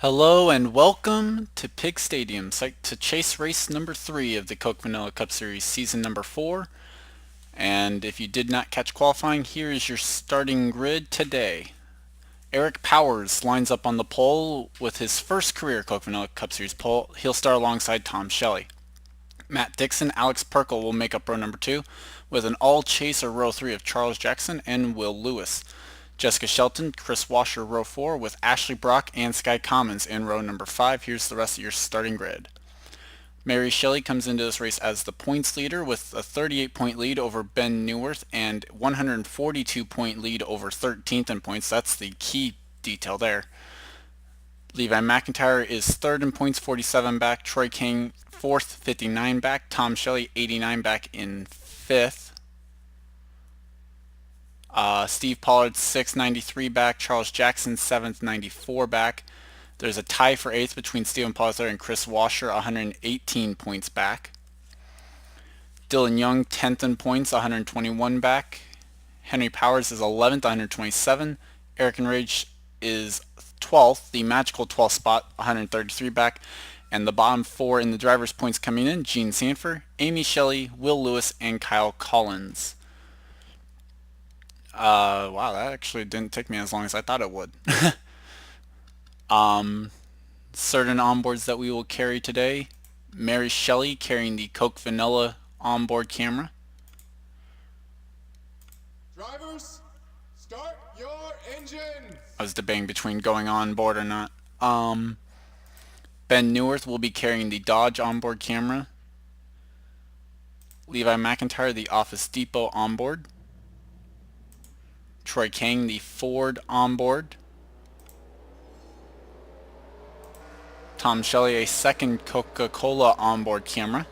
Hello and welcome to Pig Stadium, site to chase race number 3 of the Coke Vanilla Cup Series season number 4. And if you did not catch qualifying, here is your starting grid today. Eric Powers lines up on the pole with his first career Coke Vanilla Cup Series pole. He'll start alongside Tom Shelley. Matt Dixon, Alex Perkle will make up row number 2 with an all-chaser row 3 of Charles Jackson and Will Lewis. Jessica Shelton, Chris Washer, row 4 with Ashley Brock and Sky Commons in row number 5. Here's the rest of your starting grid. Mary Shelley comes into this race as the points leader with a 38-point lead over Ben Neuwirth and 142-point lead over 13th in points. That's the key detail there. Levi McIntyre is third in points, 47 back. Troy King, fourth, 59 back. Tom Shelley, 89 back in fifth. Steve Pollard, 6th, 93 back. Charles Jackson, 7th, 94 back. There's a tie for 8th between Stephen Pollard and Chris Washer, 118 points back. Dylan Young, 10th in points, 121 back. Henry Powers is 11th, 127. Eric Enrage is 12th, the magical 12th spot, 133 back. And the bottom 4 in the driver's points coming in, Gene Sanford, Amy Shelley, Will Lewis, and Kyle Collins. Wow, that actually didn't take me as long as I thought it would. Certain onboards that we will carry today. Mary Shelley carrying the Coke Vanilla onboard camera. Drivers, start your engines! I was debating between going on board or not. Ben Neuwirth will be carrying the Dodge onboard camera. Levi McIntyre, the Office Depot onboard. Troy King, the Ford onboard. Tom Shelley, a second Coca-Cola onboard camera.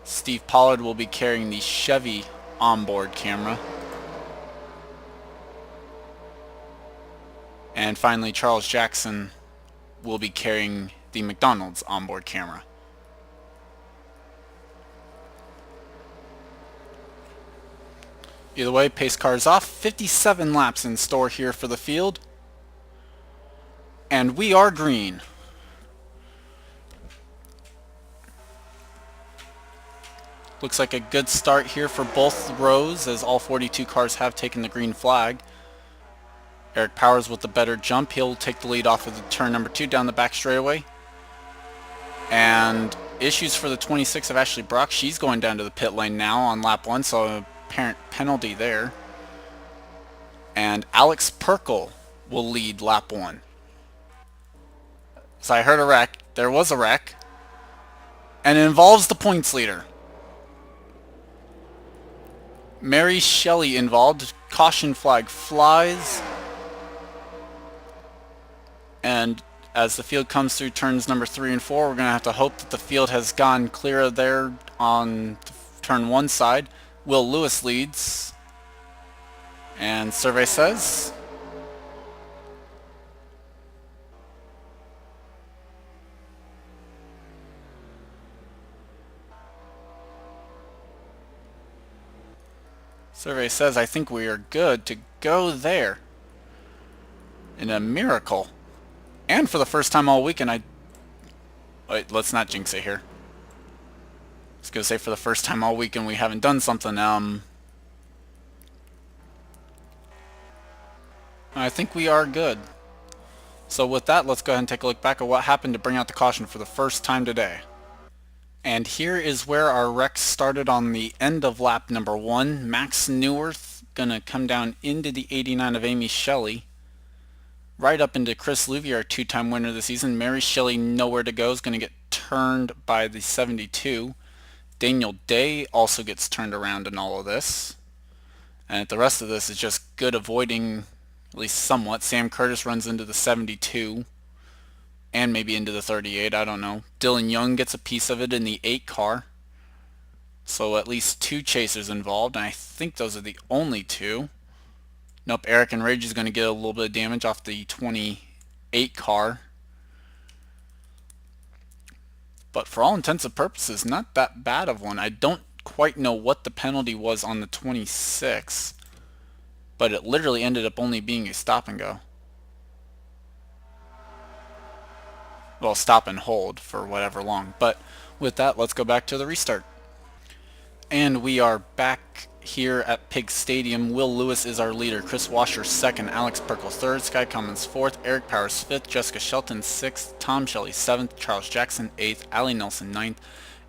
Steve Pollard will be carrying the Chevy onboard camera. And finally, Charles Jackson will be carrying the McDonald's onboard camera. Either way, pace car is off. 57 laps in store here for the field. And we are green. Looks like a good start here for both rows as all 42 cars have taken the green flag. Eric Powers with the better jump. He'll take the lead off of the turn number 2 down the back straightaway. And issues for the 26 of Ashley Brock. She's going down to the pit lane now on lap 1, so apparent penalty there. And Alex Perkle will lead lap 1. So I heard a wreck. There was a wreck. And it involves the points leader. Mary Shelley involved. Caution flag flies. And as the field comes through turns number 3 and 4, we're going to have to hope that the field has gone clear of there on turn 1 side. Will Lewis leads. And survey says I think we are good to go there. In a miracle. And for the first time all weekend, wait, let's not jinx it here. I was going to say for the first time all weekend we haven't done something. I think we are good. So with that, let's go ahead and take a look back at what happened to bring out the caution for the first time today. And here is where our wreck started on the end of lap number 1. Max Neuwirth gonna come down into the 89 of Amy Shelley. Right up into Chris Louvier, our 2-time winner of the season. Mary Shelley nowhere to go, is gonna get turned by the 72. Daniel Day also gets turned around in all of this. And the rest of this is just good avoiding, at least somewhat. Sam Curtis runs into the 72. And maybe into the 38, I don't know. Dylan Young gets a piece of it in the 8 car. So at least 2 chasers involved, and I think those are the only 2. Nope, Eric Enrage is going to get a little bit of damage off the 28 car. But for all intents and purposes, not that bad of one. I don't quite know what the penalty was on the 26. but it literally ended up only being a stop and go. Well, stop and hold for whatever long. But with that, let's go back to the restart. And we are back here at Pig Stadium. Will Lewis is our leader, Chris Washer second, Alex Perkle third, Sky Cummins fourth, Eric Powers fifth, Jessica Shelton sixth, Tom Shelley seventh, Charles Jackson eighth, Allie Nelson ninth,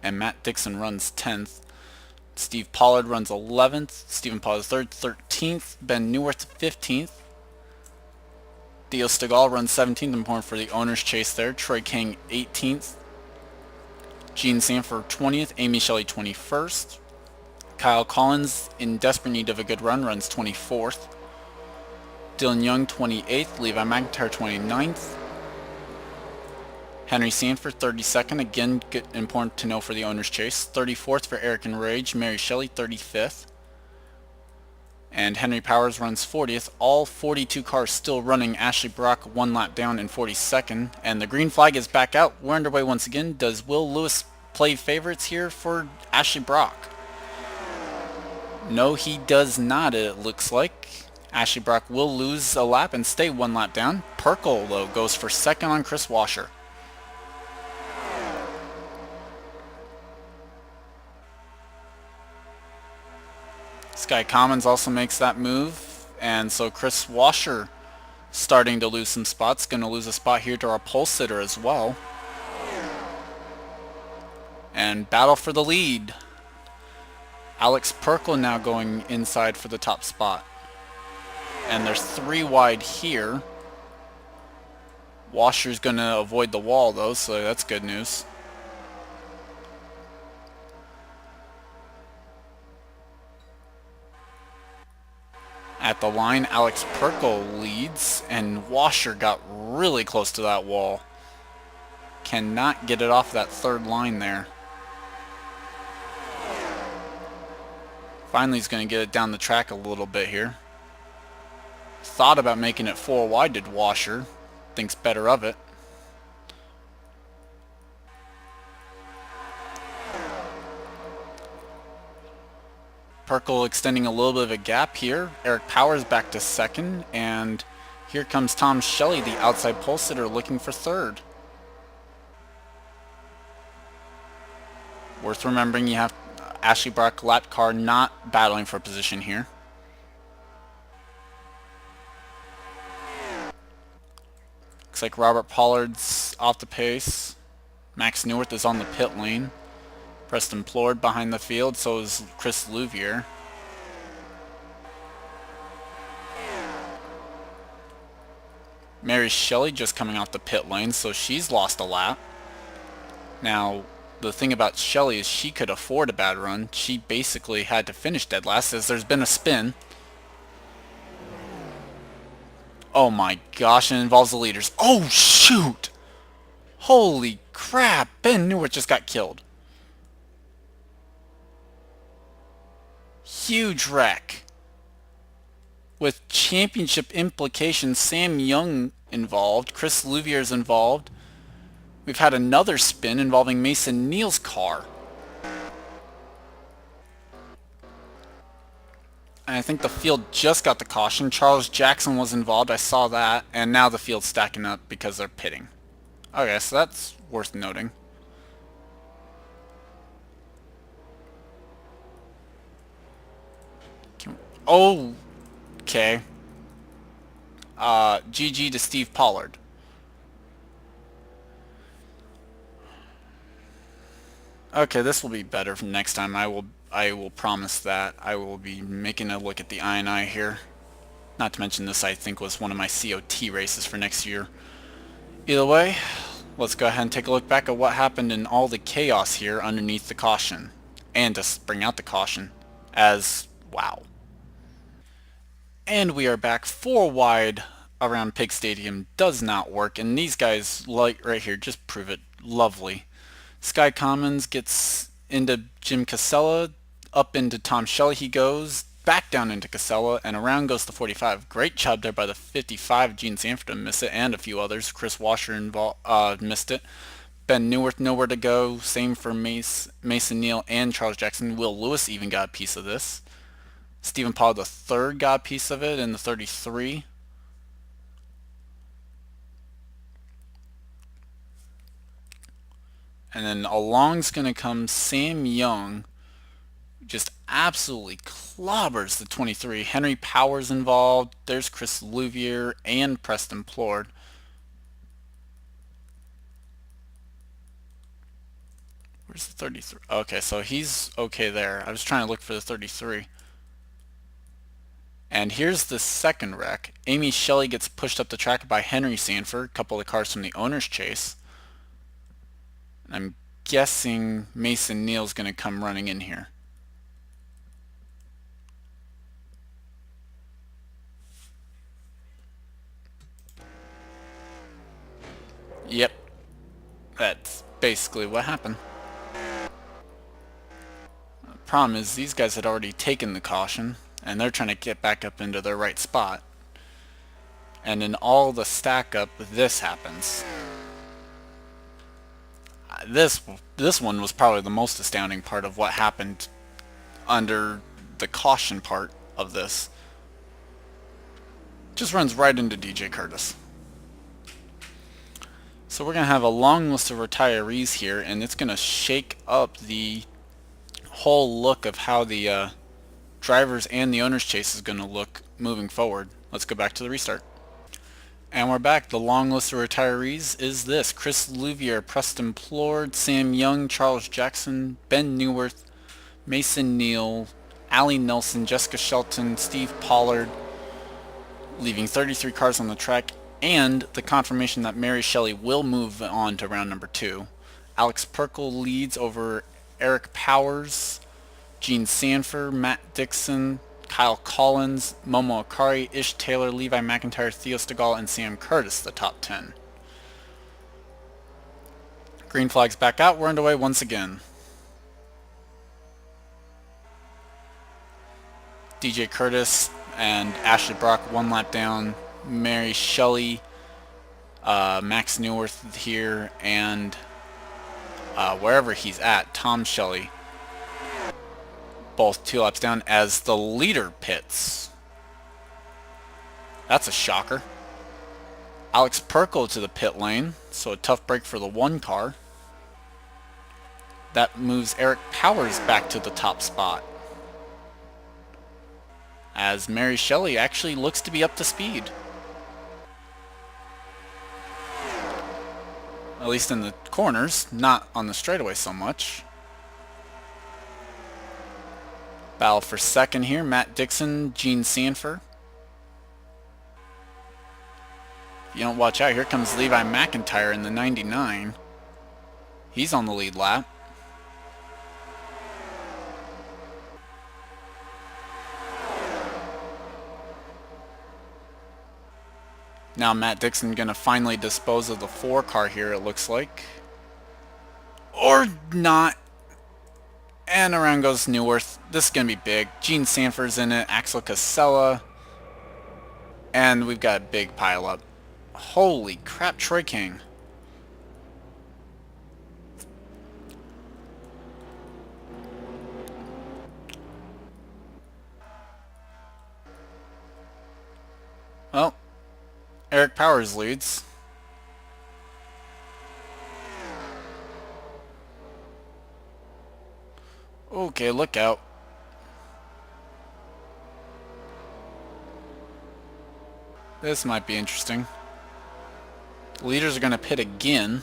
and Matt Dixon runs 10th. Steve Pollard runs 11th, Stephen Pollard third, 13th, Ben Neuwirth 15th, Theo Stegall runs 17th, important for the owner's chase there, Troy King 18th, Gene Sanford 20th, Amy Shelley 21st, Kyle Collins, in desperate need of a good run, runs 24th. Dylan Young 28th, Levi McIntyre 29th. Henry Sanford 32nd, again good, important to know for the owner's chase. 34th for Eric and Rage, Mary Shelley 35th. And Henry Powers runs 40th. All 42 cars still running. Ashley Brock one lap down in 42nd. And the green flag is back out. We're underway once again. Does Will Lewis play favorites here for Ashley Brock? No, he does not, it looks like. Ashley Brock will lose a lap and stay one lap down. Perkle, though, goes for second on Chris Washer. Sky Commons also makes that move. And so Chris Washer starting to lose some spots. Going to lose a spot here to our pole sitter as well. And battle for the lead. Alex Perkle now going inside for the top spot. And there's 3 wide here. Washer's going to avoid the wall though, so that's good news. At the line, Alex Perkle leads, and Washer got really close to that wall. Cannot get it off that third line there. Finally, he's going to get it down the track a little bit here. Thought about making it 4 wide, did Washer. Thinks better of it. Perkle extending a little bit of a gap here. Eric Powers back to second, and here comes Tom Shelley, the outside pole sitter, looking for third. Worth remembering, you have Ashley Brock lap car not battling for position here. Looks like Robert Pollard's off the pace. Max Neuwirth is on the pit lane. Preston Plord behind the field, so is Chris Louvier. Mary Shelley just coming off the pit lane, so she's lost a lap. Now, the thing about Shelley is she could afford a bad run. She basically had to finish dead last as there's been a spin. Oh my gosh, it involves the leaders. Oh shoot! Holy crap, Ben Neuwirth just got killed. Huge wreck. With championship implications, Sam Young involved, Chris Louvier's involved. We've had another spin involving Mason Neal's car. And I think the field just got the caution. Charles Jackson was involved, I saw that. And now the field's stacking up because they're pitting. Okay, so that's worth noting. Oh, okay. GG to Steve Pollard. Okay, this will be better from next time. I will promise that. I will be making a look at the I&I here. Not to mention this, I think, was one of my COT races for next year. Either way, let's go ahead and take a look back at what happened in all the chaos here underneath the caution. And to bring out the caution as, wow. And we are back. 4 wide around Pig Stadium does not work, and these guys, like right here, just prove it. Lovely. Sky Commons gets into Jim Casella, up into Tom Shelley he goes, back down into Casella, and around goes the 45. Great job there by the 55, Gene Sanford to miss it, and a few others. Chris Washer missed it. Ben Neuwirth nowhere to go. Same for Mason Neal and Charles Jackson. Will Lewis even got a piece of this. Stephen Paul the third got a piece of it in the 33. And then along's going to come Sam Young. Just absolutely clobbers the 23. Henry Powers involved. There's Chris Louvier and Preston Plord. Where's the 33? Okay, so he's okay there. I was trying to look for the 33. And here's the second wreck. Amy Shelley gets pushed up the track by Henry Sanford, a couple of cars from the owner's chase. And I'm guessing Mason Neal's going to come running in here. Yep, that's basically what happened. The problem is these guys had already taken the caution, and they're trying to get back up into their right spot. And in all the stack up, this happens. This one was probably the most astounding part of what happened under the caution part of this. Just runs right into DJ Curtis. So we're going to have a long list of retirees here, and it's going to shake up the whole look of how the drivers and the owner's chase is going to look moving forward. Let's go back to the restart. And we're back. The long list of retirees is this: Chris Louvier, Preston Plord, Sam Young, Charles Jackson, Ben Neuwirth, Mason Neal, Allie Nelson, Jessica Shelton, Steve Pollard, leaving 33 cars on the track, and the confirmation that Mary Shelley will move on to round number 2. Alex Perkle leads over Eric Powers, Gene Sanford, Matt Dixon, Kyle Collins, Momo Akari, Ish Taylor, Levi McIntyre, Theo Stegall, and Sam Curtis, the top 10. Green flag's back out. We're underway once again. DJ Curtis and Ashley Brock 1 lap down. Mary Shelley, Max Neuwirth here, and wherever he's at, Tom Shelley, both 2 laps down as the leader pits. That's a shocker. Alex Perkle to the pit lane, so a tough break for the 1 car. That moves Eric Powers back to the top spot, as Mary Shelley actually looks to be up to speed. At least in the corners, not on the straightaway so much. Battle for second here, Matt Dixon, Gene Sanford. If you don't watch out, here comes Levi McIntyre in the 99. He's on the lead lap. Now Matt Dixon going to finally dispose of the 4 car here, it looks like. Or not. And around goes Neuwirth. This is going to be big. Gene Sanford's in it, Axel Casella. And we've got a big pileup. Holy crap, Troy King. Well, Eric Powers leads. Okay, look out. This might be interesting. The leaders are going to pit again.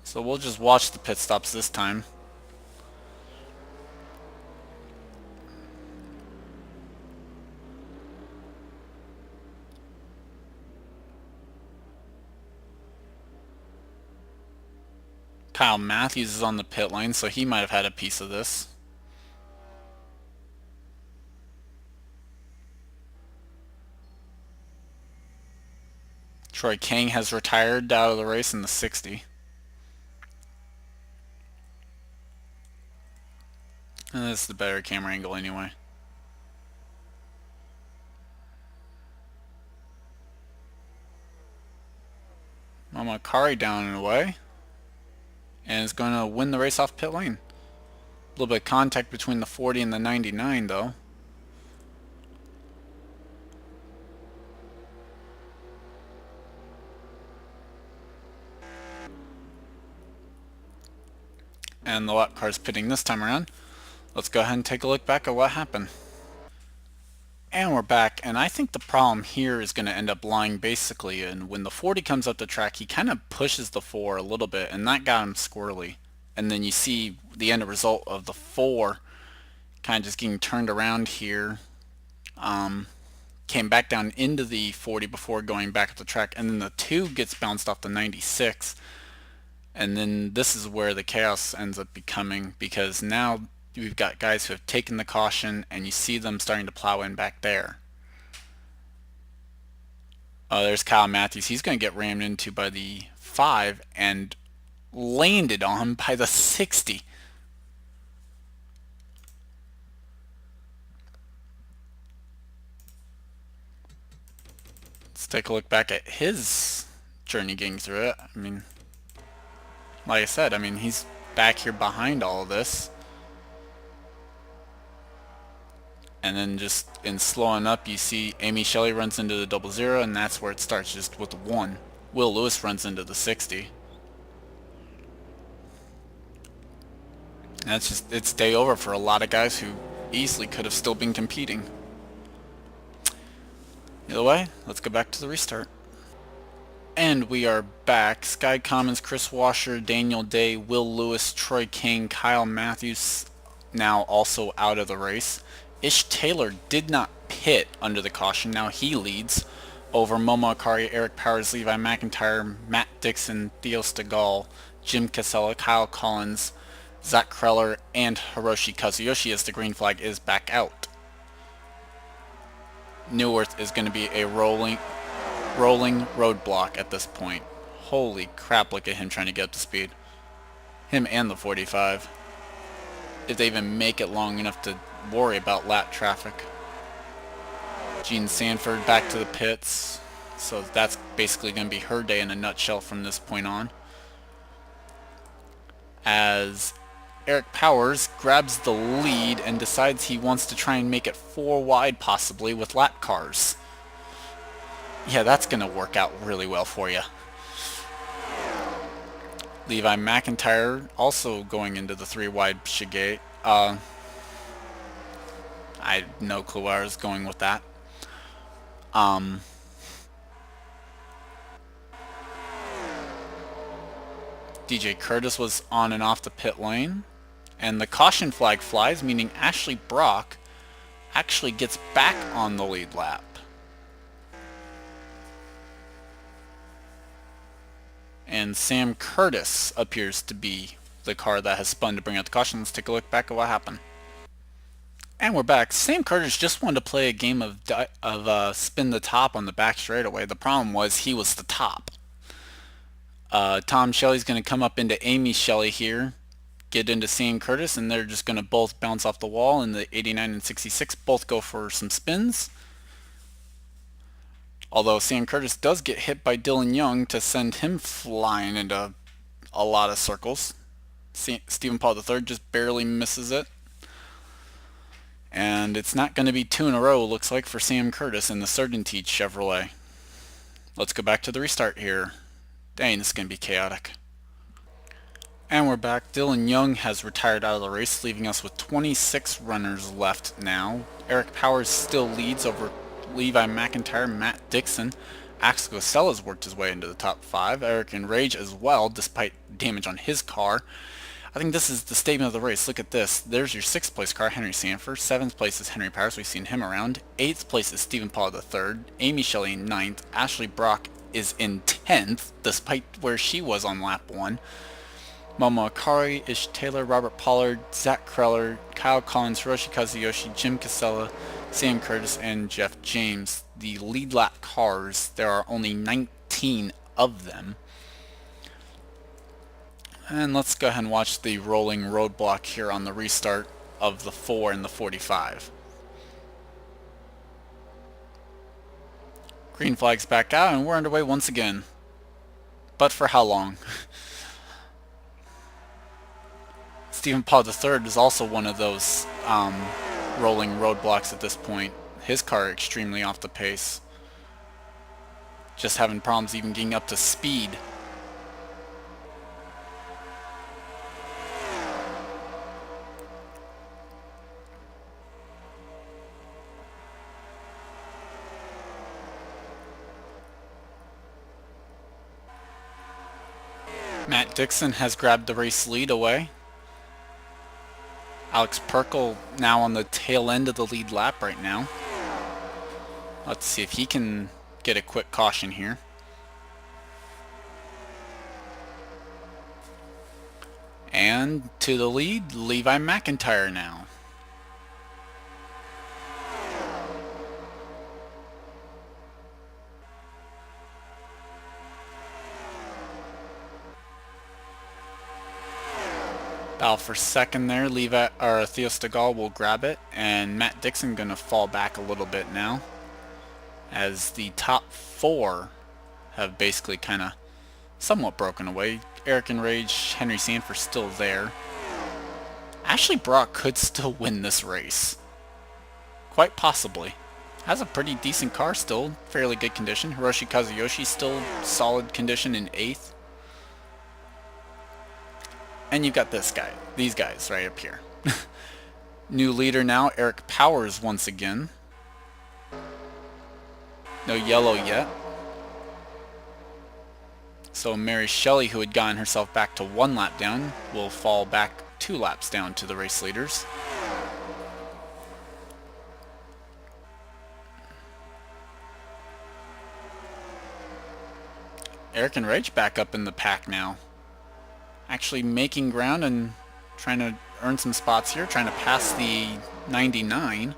So we'll just watch the pit stops this time. Kyle Matthews is on the pit lane, so he might have had a piece of this. Troy King has retired out of the race in the 60. And this is the better camera angle anyway. Mama Kari down and away. And is going to win the race off pit lane. little bit of contact between the 40 and the 99 though. And the lap car's pitting this time around. Let's go ahead and take a look back at what happened. And we're back, and I think the problem here is going to end up lying basically in when the 40 comes up the track, he kind of pushes the 4 a little bit, and that got him squirrely. And then you see the end result of the 4 kind of just getting turned around here. Came back down into the 40 before going back up the track, and then the 2 gets bounced off the 96. And then this is where the chaos ends up becoming, because now we've got guys who have taken the caution and you see them starting to plow in back there. There's Kyle Matthews. He's going to get rammed into by the 5 and landed on by the 60. Let's take a look back at his journey getting through it. I mean, like I said, he's back here behind all of this. And then just in slowing up, you see Amy Shelley runs into the 00, and that's where it starts, just with the 1. Will Lewis runs into the 60. And that's just, it's day over for a lot of guys who easily could have still been competing. Either way, let's go back to the restart. And we are back. Sky Commons, Chris Washer, Daniel Day, Will Lewis, Troy King, Kyle Matthews now also out of the race. Ish Taylor did not pit under the caution. Now he leads over Momo Akari, Eric Powers, Levi McIntyre, Matt Dixon, Theo Stegall, Jim Casella, Kyle Collins, Zach Kreller, and Hiroshi Kazuyoshi as the green flag is back out. Neuwirth is going to be a rolling roadblock at this point. Holy crap, look at him trying to get up to speed. Him and the 45. If they even make it long enough to worry about lap traffic. Jean Sanford back to the pits. So that's basically going to be her day in a nutshell from this point on. As Eric Powers grabs the lead and decides he wants to try and make it 4 wide possibly with lap cars. Yeah, that's going to work out really well for you. Levi McIntyre also going into the 3 wide Shigate. I had no clue where I was going with that. DJ Curtis was on and off the pit lane. And the caution flag flies, meaning Ashley Brock actually gets back on the lead lap. And Sam Curtis appears to be the car that has spun to bring out the caution. Let's take a look back at what happened. And we're back. Sam Curtis just wanted to play a game of spin the top on the back straightaway. The problem was he was the top. Tom Shelley's going to come up into Amy Shelley here, get into Sam Curtis, and they're just going to both bounce off the wall in the 89 and 66, both go for some spins. Although Sam Curtis does get hit by Dylan Young to send him flying into a lot of circles. Stephen Paul III just barely misses it. And it's not going to be 2 in a row, looks like, for Sam Curtis in the Certainty Chevrolet. Let's go back to the restart here. Dang, this is going to be chaotic. And we're back. Dylan Young has retired out of the race, leaving us with 26 runners left now. Eric Powers still leads over Levi McIntyre, Matt Dixon. Axel Casella's worked his way into the top 5. Eric Enrage as well, despite damage on his car. I think this is the statement of the race. Look at this. There's your 6th place car, Henry Sanford. 7th place is Henry Powers. We've seen him around. 8th place is Stephen Paul III. Amy Shelley in 9th. Ashley Brock is in 10th, despite where she was on lap 1. Momo Akari, Ish Taylor, Robert Pollard, Zach Kreller, Kyle Collins, Hiroshi Kazuyoshi, Jim Casella, Sam Curtis, and Jeff James. The lead lap cars, there are only 19 of them. And let's go ahead and watch the rolling roadblock here on the restart of the 4 and the 45. Green flag's back out and we're underway once again. But for how long? Stephen Paul III is also one of those rolling roadblocks at this point. His car extremely off the pace. Just having problems even getting up to speed. Matt Dixon has grabbed the race lead away. Alex Perkle now on the tail end of the lead lap right now. Let's see if he can get a quick caution here. And to the lead, Levi McIntyre now. Battle for second there. Levi or Theo Stegall will grab it, and Matt Dixon gonna fall back a little bit now, as the top four have basically kind of somewhat broken away. Eric Enrage, Henry Sanford still there. Ashley Brock could still win this race, quite possibly. Has a pretty decent car still, fairly good condition. Hiroshi Kazuyoshi still solid condition in 8th. And you've got these guys right up here. New leader now, Eric Powers once again. No yellow yet. So Mary Shelley, who had gotten herself back to 1 lap down, will fall back 2 laps down to the race leaders. Eric and Rage back up in the pack now. Actually making ground and trying to earn some spots here, trying to pass the 99.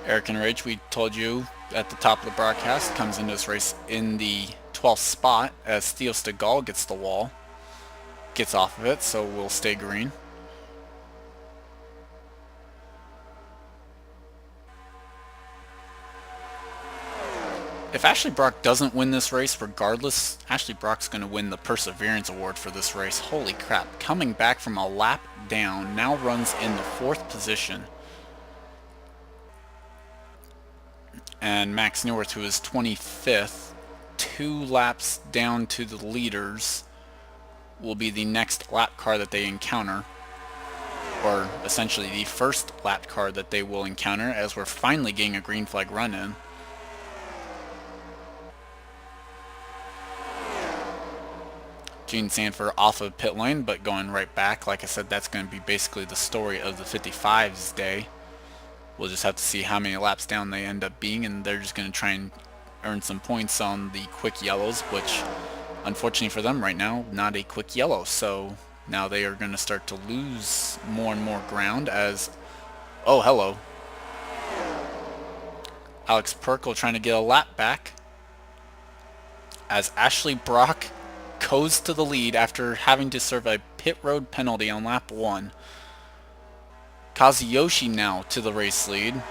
Eric and Rage, we told you at the top of the broadcast, comes into this race in the 12th spot as Theo Stegall gets the wall. Gets off of it, so we'll stay green. If Ashley Brock doesn't win this race, regardless, Ashley Brock's going to win the Perseverance Award for this race. Holy crap. Coming back from a lap down, now runs in the 4th position. And Max Neuwirth, who is 25th, 2 laps down to the leaders, will be the next lap car that they encounter. Or essentially the first lap car that they will encounter, as we're finally getting a green flag run in. Gene Sanford off of pit lane, but going right back. Like I said, that's going to be basically the story of the 55's day. We'll just have to see how many laps down they end up being, and they're just going to try and earn some points on the quick yellows, which, unfortunately for them right now, not a quick yellow. So now they are going to start to lose more and more ground as... Oh, hello. Alex Perkle trying to get a lap back, as Ashley Brock goes to the lead after having to serve a pit road penalty on lap 1. Kazuyoshi now to the race lead,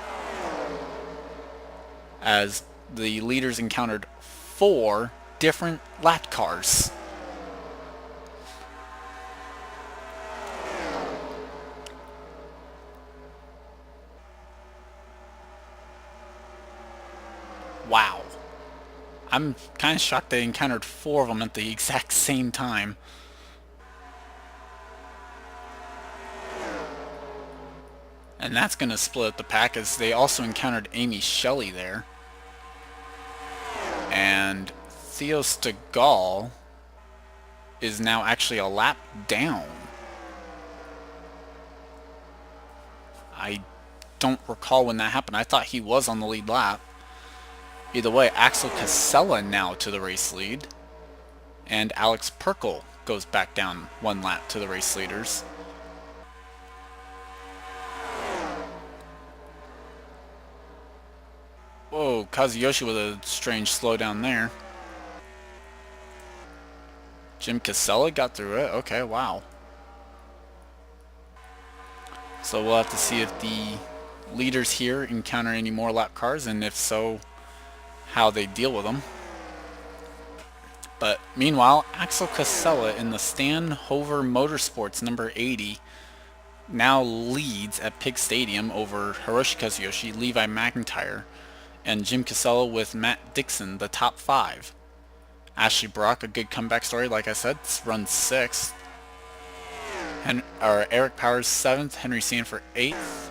as the leaders encountered 4 different lap cars. Wow. I'm kind of shocked they encountered 4 of them at the exact same time. And that's going to split up the pack, as they also encountered Amy Shelley there. And Theo Stegall is now actually a lap down. I don't recall when that happened. I thought he was on the lead lap. Either way, Axel Casella now to the race lead, and Alex Perkle goes back down 1 lap to the race leaders. Whoa, Kazuyoshi with a strange slowdown there. Jim Casella got through it. Okay, wow. So we'll have to see if the leaders here encounter any more lap cars, and if so, how they deal with them. But meanwhile, Axel Casella in the Stan Hover Motorsports number 80 now leads at Pig Stadium over Hiroshi Kazuyoshi, Levi McIntyre, and Jim Casella with Matt Dixon, the top 5. Ashley Brock, a good comeback story, like I said, runs 6th. Eric Powers 7th, Henry Sanford 8th,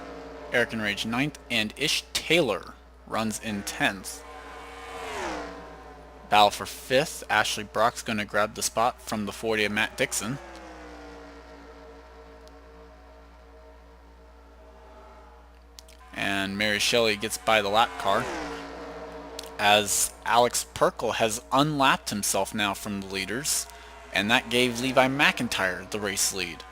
Eric Enrage 9th, and Ish Taylor runs in 10th. Battle for 5th, Ashley Brock's going to grab the spot from the 40 of Matt Dixon. And Mary Shelley gets by the lap car, as Alex Perkle has unlapped himself now from the leaders, and that gave Levi McIntyre the race lead.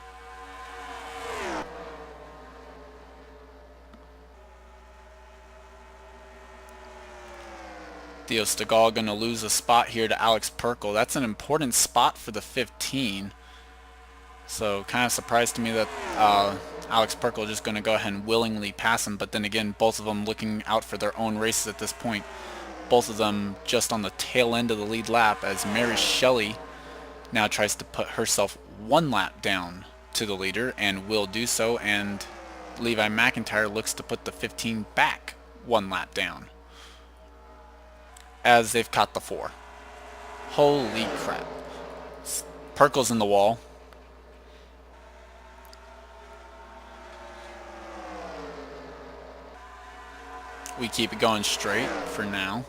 Theo Stegall going to lose a spot here to Alex Perkle. That's an important spot for the 15. So kind of surprised to me that Alex Perkle just going to go ahead and willingly pass him. But then again, both of them looking out for their own races at this point. Both of them just on the tail end of the lead lap, as Mary Shelley now tries to put herself 1 lap down to the leader and will do so. And Levi McIntyre looks to put the 15 back 1 lap down, as they've caught the 4. Holy crap. Perkle's in the wall. We keep it going straight for now.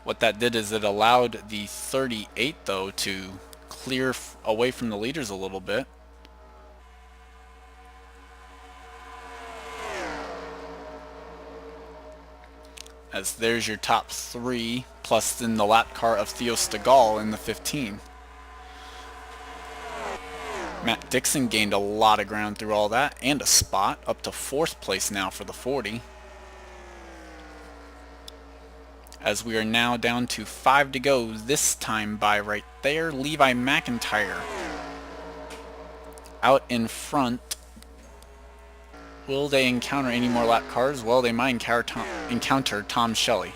What that did is it allowed the 38, though, to clear away from the leaders a little bit. As there's your top 3, plus then the lap car of Theo Stegall in the 15. Matt Dixon gained a lot of ground through all that, and a spot, up to 4th place now for the 40. As we are now down to 5 to go, this time by right there, Levi McIntyre out in front. Will they encounter any more lap cars? Well, they might encounter Tom Shelley.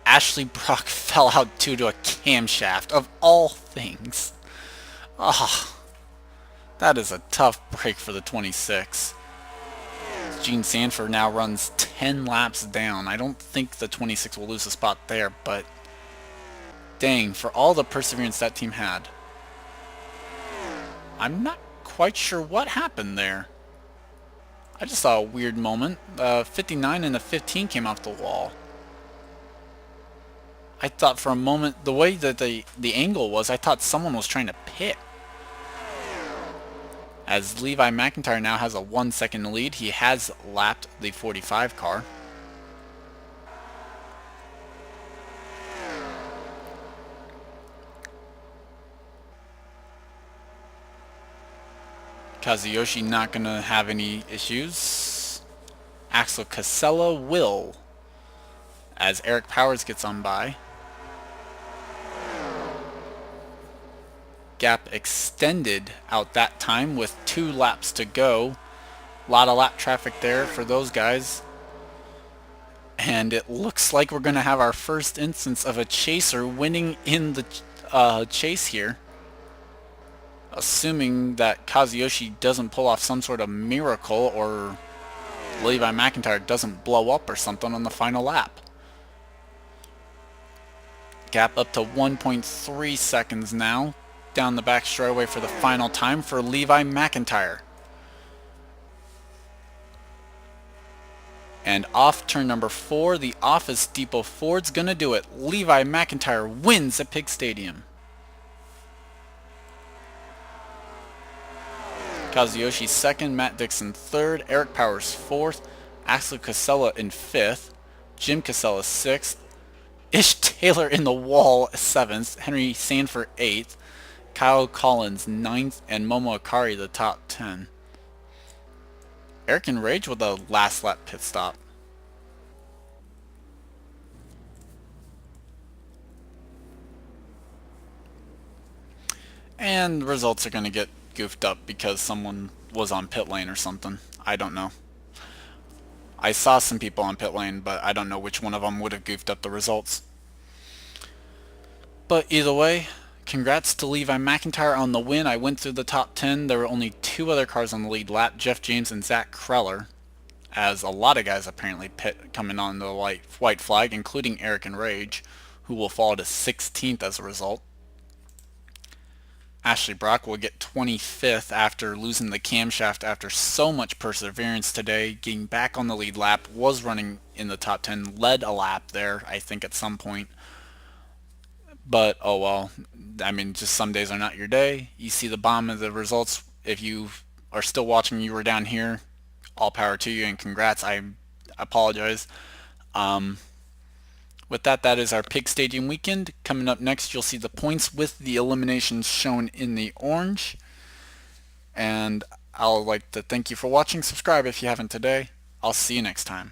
Ashley Brock fell out due to a camshaft, of all things. Ah, that is a tough break for the 26. Gene Sanford now runs 10 laps down. I don't think the 26 will lose a spot there, but dang, for all the perseverance that team had. I'm not quite sure what happened there. I just saw a weird moment. 59 and the 15 came off the wall. I thought for a moment, the way that the angle was, I thought someone was trying to pit. As Levi McIntyre now has a 1-second lead, he has lapped the 45 car. Kazuyoshi not going to have any issues. Axel Casella will, as Eric Powers gets on by. Gap extended out that time with 2 laps to go. A lot of lap traffic there for those guys. And it looks like we're going to have our first instance of a chaser winning in the chase here. Assuming that Kazuyoshi doesn't pull off some sort of miracle, or Levi McIntyre doesn't blow up or something on the final lap. Gap up to 1.3 seconds now. Down the back straightaway for the final time for Levi McIntyre. And off turn number 4, the Office Depot Ford's gonna do it. Levi McIntyre wins at Pig Stadium. Kazuyoshi 2nd, Matt Dixon 3rd, Eric Powers 4th, Axel Casella in 5th, Jim Casella 6th, Ish Taylor in the wall 7th, Henry Sanford 8th, Kyle Collins 9th, and Momo Akari the top 10. Eric Enrage with a last lap pit stop. And results are going to get goofed up because someone was on pit lane or something. I don't know. I saw some people on pit lane, but I don't know which one of them would have goofed up the results. But either way, congrats to Levi McIntyre on the win. I went through the top 10. There were only 2 other cars on the lead lap, Jeff James and Zach Kreller, as a lot of guys apparently pit coming on the white flag, including Eric and Rage, who will fall to 16th as a result. Ashley Brock will get 25th after losing the camshaft after so much perseverance today, getting back on the lead lap, was running in the top 10, led a lap there, I think, at some point. But, oh well, I mean, just some days are not your day. You see the bottom of the results. If you are still watching, you were down here, all power to you and congrats. I apologize. With that, that is our Pig Stadium weekend. Coming up next, you'll see the points with the eliminations shown in the orange. And I'll like to thank you for watching. Subscribe if you haven't today. I'll see you next time.